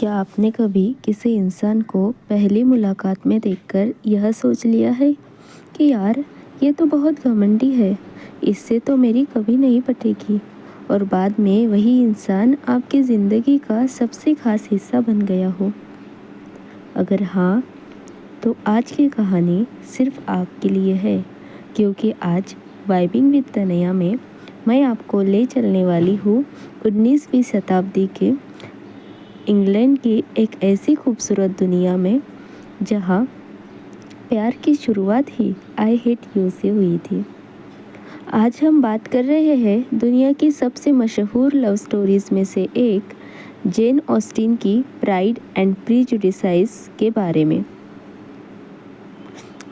क्या आपने कभी किसी इंसान को पहली मुलाकात में देखकर यह सोच लिया है कि यार ये तो बहुत घमंडी है, इससे तो मेरी कभी नहीं पटेगी, और बाद में वही इंसान आपकी ज़िंदगी का सबसे खास हिस्सा बन गया हो? अगर हाँ, तो आज की कहानी सिर्फ आपके लिए है, क्योंकि आज वाइबिंग विद तनया में मैं आपको ले चलने वाली हूँ 19वीं शताब्दी के इंग्लैंड की एक ऐसी खूबसूरत दुनिया में जहाँ प्यार की शुरुआत ही आई हेट यू से हुई थी। आज हम बात कर रहे हैं दुनिया की सबसे मशहूर लव स्टोरीज में से एक जेन ऑस्टिन की प्राइड एंड प्रीजुडिसाइज के बारे में।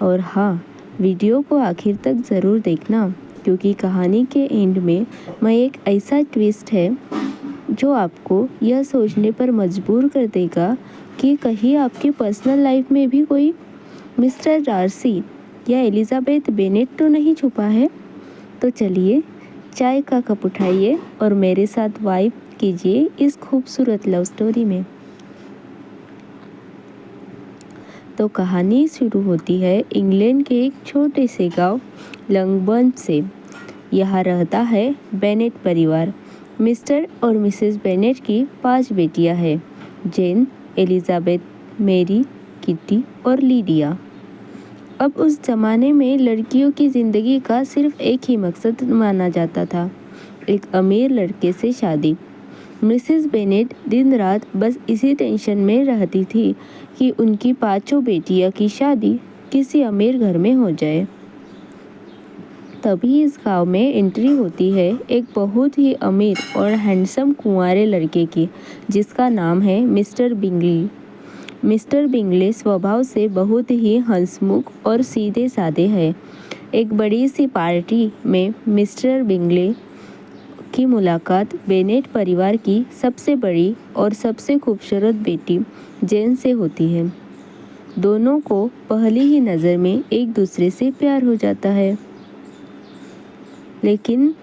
और हाँ, वीडियो को आखिर तक ज़रूर देखना, क्योंकि कहानी के एंड में मैं एक ऐसा ट्विस्ट है जो आपको यह सोचने पर मजबूर कर देगा कि कहीं आपकी पर्सनल लाइफ में भी कोई मिस्टर डार्सी या एलिजाबेथ बेनेट तो नहीं छुपा है। तो चलिए चाय का कप उठाइए और मेरे साथ वाइब कीजिए इस खूबसूरत लव स्टोरी में। तो कहानी शुरू होती है इंग्लैंड के एक छोटे से गांव लंगबर्न से। यहाँ रहता है बेनेट परिवार। मिस्टर और मिसेस बेनेट की 5 बेटियां हैं, जेन, एलिजाबेथ, मेरी, किटी और लीडिया। अब उस जमाने में लड़कियों की ज़िंदगी का सिर्फ एक ही मकसद माना जाता था, एक अमीर लड़के से शादी। मिसेस बेनेट दिन रात बस इसी टेंशन में रहती थी कि उनकी 5 बेटियां की शादी किसी अमीर घर में हो जाए। तभी इस गांव में एंट्री होती है एक बहुत ही अमीर और हैंडसम कुंवारे लड़के की, जिसका नाम है मिस्टर बिंगली। मिस्टर बिंगले स्वभाव से बहुत ही हंसमुख और सीधे साधे हैं। एक बड़ी सी पार्टी में मिस्टर बिंगले की मुलाकात बेनेट परिवार की सबसे बड़ी और सबसे खूबसूरत बेटी जेन से होती है। दोनों को पहली ही नज़र में एक दूसरे से प्यार हो जाता है। लेकिन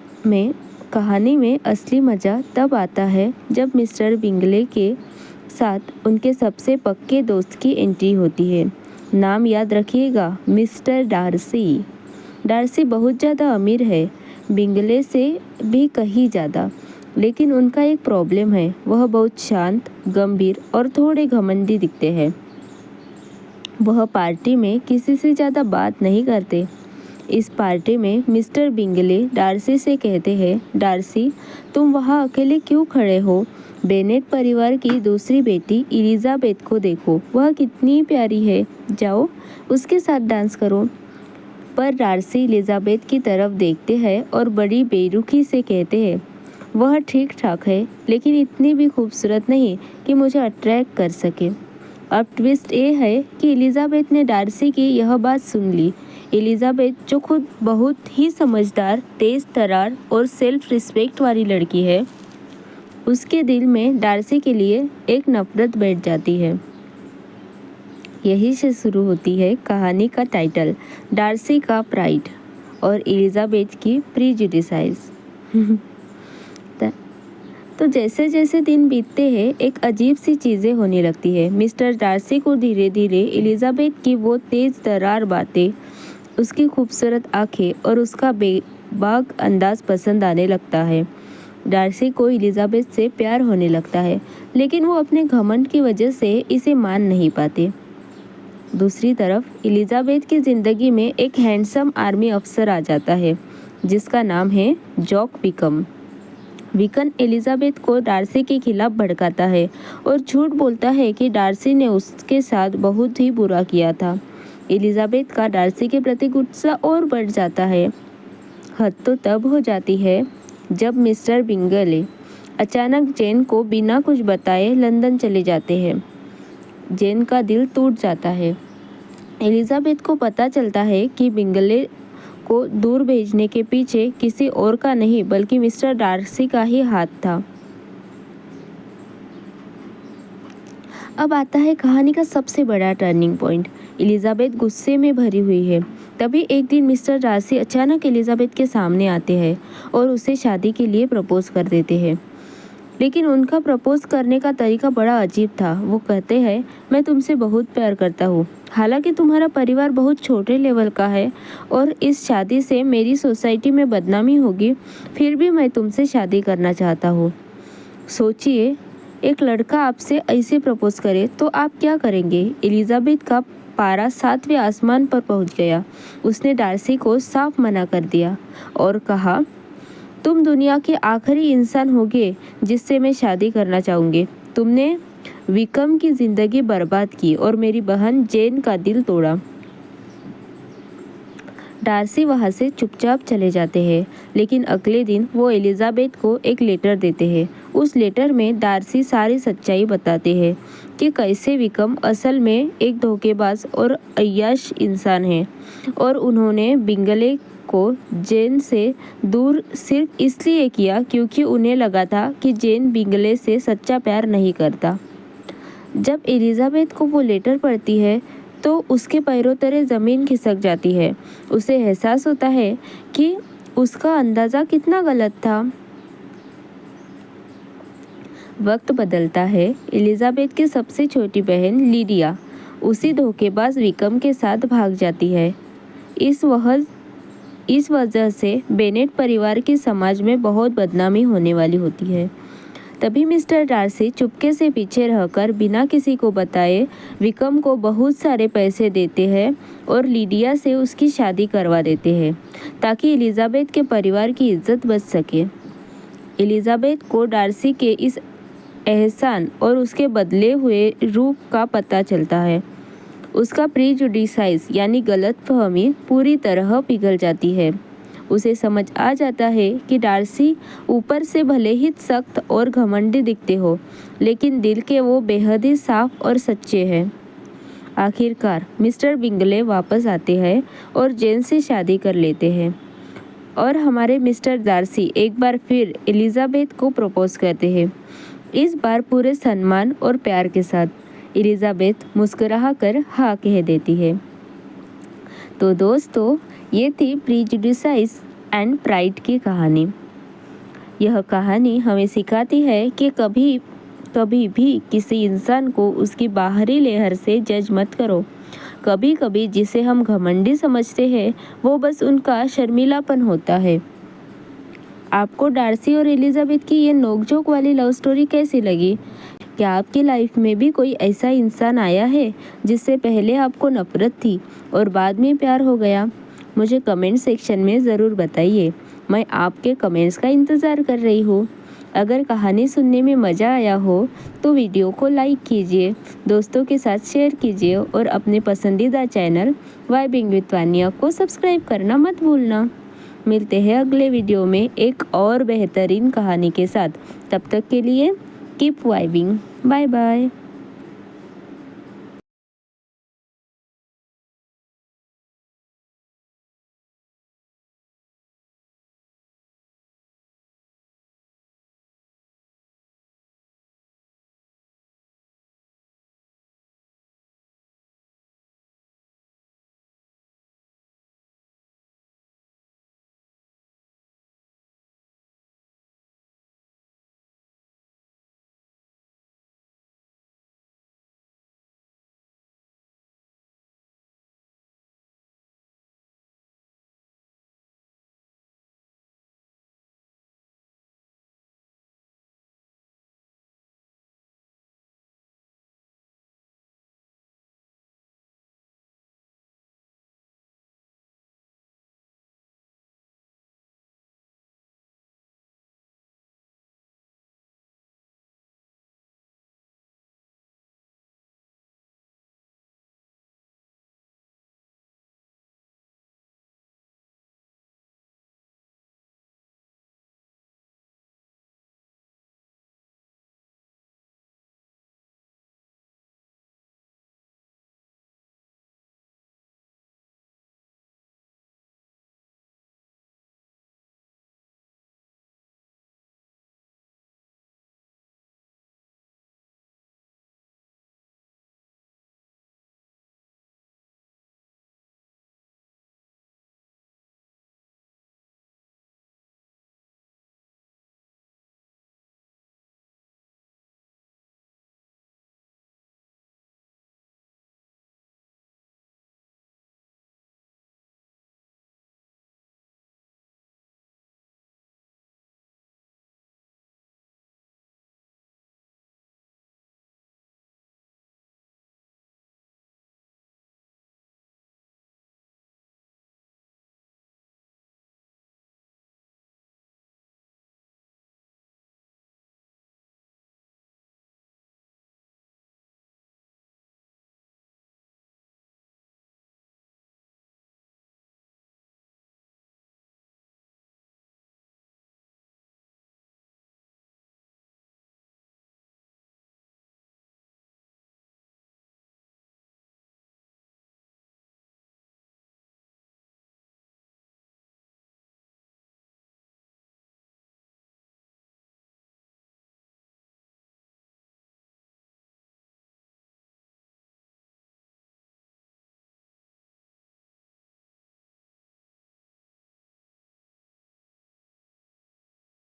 कहानी में असली मज़ा तब आता है जब मिस्टर बिंगले के साथ उनके सबसे पक्के दोस्त की एंट्री होती है। नाम याद रखिएगा, मिस्टर डार्सी। डार्सी बहुत ज़्यादा अमीर है, बिंगले से भी कहीं ज़्यादा। लेकिन उनका एक प्रॉब्लम है, वह बहुत शांत, गंभीर और थोड़े घमंडी दिखते हैं। वह पार्टी में किसी से ज़्यादा बात नहीं करते। इस पार्टी में मिस्टर बिंगले डार्सी से कहते हैं, डार्सी, तुम वहाँ अकेले क्यों खड़े हो? बेनेट परिवार की दूसरी बेटी एलिजाबेथ को देखो, वह कितनी प्यारी है, जाओ उसके साथ डांस करो। पर डार्सी एलिजाबेथ की तरफ देखते हैं और बड़ी बेरुखी से कहते हैं, वह ठीक ठाक है, लेकिन इतनी भी खूबसूरत नहीं कि मुझे अट्रैक्ट कर सके। अब ट्विस्ट ये है कि एलिजाबेथ ने डार्सी की यह बात सुन ली। एलिजाबेथ, जो खुद बहुत ही समझदार, तेज तर्रार और सेल्फ रिस्पेक्ट वाली लड़की है, उसके दिल में डार्सी के लिए एक नफरत बैठ जाती है। यही से शुरू होती है कहानी का टाइटल, डार्सी का प्राइड और एलिजाबेथ की प्रीजुडिसाइज। तो जैसे जैसे दिन बीतते हैं, एक अजीब सी चीज़ें होने लगती है। मिस्टर डार्सी को धीरे धीरे एलिजाबेथ की वो तेज़ तर्रार बातें, उसकी खूबसूरत आंखें और उसका बेबाक अंदाज पसंद आने लगता है। डार्सी को एलिजाबेथ से प्यार होने लगता है, लेकिन वो अपने घमंड की वजह से इसे मान नहीं पाते। दूसरी तरफ एलिजाबेथ की ज़िंदगी में एक हैंडसम आर्मी अफसर आ जाता है, जिसका नाम है जॉक विकम। विकन एलिजाबेथ को डार्सी के खिलाफ भड़काता है और झूठ बोलता है कि डार्सी ने उसके साथ बहुत ही बुरा किया था। एलिजाबेथ का डार्सी के प्रति गुस्सा और बढ़ जाता है। हद तो तब हो जाती है जब मिस्टर बिंगले अचानक जेन को बिना कुछ बताए लंदन चले जाते हैं। जेन का दिल टूट जाता है। एलिजाबेथ को पता चलता है कि बिंगले को दूर भेजने के पीछे किसी और का नहीं बल्कि मिस्टर डार्सी का ही हाथ था। अब आता है कहानी का सबसे बड़ा टर्निंग पॉइंट। एलिजाबेथ गुस्से में भरी हुई है। तभी एक दिन मिस्टर डार्सी अचानक एलिजाबेथ के सामने आते हैं और उसे शादी के लिए प्रपोज कर देते हैं। लेकिन उनका प्रपोज करने का तरीका बड़ा अजीब था। वो कहते हैं, मैं तुमसे बहुत प्यार करता हूँ, हालांकि तुम्हारा परिवार बहुत छोटे लेवल का है और इस शादी से मेरी सोसाइटी में बदनामी होगी, फिर भी मैं तुमसे शादी करना चाहता हूँ। सोचिए, एक लड़का आपसे ऐसे प्रपोज करे तो आप क्या करेंगे? एलिजाबेथ का पारा 7वें आसमान पर पहुंच गया। उसने डार्सी को साफ मना कर दिया और कहा, तुम दुनिया के आखिरी इंसान होगे जिससे मैं शादी करना चाहूँगी। तुमने विकम की ज़िंदगी बर्बाद की और मेरी बहन जेन का दिल तोड़ा। डार्सी वहाँ से चुपचाप चले जाते हैं, लेकिन अगले दिन वो एलिजाबेथ को एक लेटर देते हैं। उस लेटर में डार्सी सारी सच्चाई बताते हैं कि कैसे विकम असल में एक धोखेबाज और अय्याश इंसान है और उन्होंने बिंगले को जेन से दूर सिर्फ इसलिए किया क्योंकि उन्हें लगा था कि जेन बिंगले से सच्चा प्यार नहीं करता। जब एलिजाबेथ को वो लेटर पढ़ती है तो उसके पैरों तले ज़मीन खिसक जाती है। उसे एहसास होता है कि उसका अंदाज़ा कितना गलत था। वक्त बदलता है। एलिजाबेथ की सबसे छोटी बहन लीडिया उसी धोखेबाज विकम के साथ भाग जाती है। इस वजह से बेनेट परिवार की समाज में बहुत बदनामी होने वाली होती है। तभी मिस्टर डार्सी चुपके से पीछे रहकर बिना किसी को बताए विकम को बहुत सारे पैसे देते हैं और लीडिया से उसकी शादी करवा देते हैं ताकि एलिजाबेथ के परिवार की इज्जत बच सके। एलिजाबेथ को डार्सी के इस एहसान और उसके बदले हुए रूप का पता चलता है। उसका प्रीजुडिसाइज यानी गलतफहमी पूरी तरह पिघल जाती है। उसे समझ आ जाता है कि डार्सी ऊपर से भले ही सख्त और घमंडी दिखते हो, लेकिन दिल के वो बेहद ही साफ और सच्चे हैं। आखिरकार मिस्टर बिंगले वापस आते हैं और जेन से शादी कर लेते हैं और हमारे मिस्टर डार्सी एक बार फिर एलिजाबेथ को प्रपोज करते हैं, इस बार पूरे सम्मान और प्यार के साथ। एलिजाबेथ मुस्कुरा कर हाँ कह देती है। तो दोस्तों, ये थी प्रीजुडिसाइज एंड प्राइड की कहानी। यह कहानी हमें सिखाती है कि कभी भी किसी इंसान को उसकी बाहरी लेहर से जज मत करो। कभी कभी जिसे हम घमंडी समझते हैं वो बस उनका शर्मीलापन होता है। आपको डार्सी और एलिजाबेथ की ये नोकझोंक वाली लव स्टोरी कैसी लगी? क्या आपकी लाइफ में भी कोई ऐसा इंसान आया है जिससे पहले आपको नफरत थी और बाद में प्यार हो गया? मुझे कमेंट सेक्शन में ज़रूर बताइए। मैं आपके कमेंट्स का इंतज़ार कर रही हूँ। अगर कहानी सुनने में मज़ा आया हो तो वीडियो को लाइक कीजिए, दोस्तों के साथ शेयर कीजिए और अपने पसंदीदा चैनल वाइबिंग विद वानिया को सब्सक्राइब करना मत भूलना। मिलते हैं अगले वीडियो में एक और बेहतरीन कहानी के साथ। तब तक के लिए कीप वाइबिंग। Bye bye.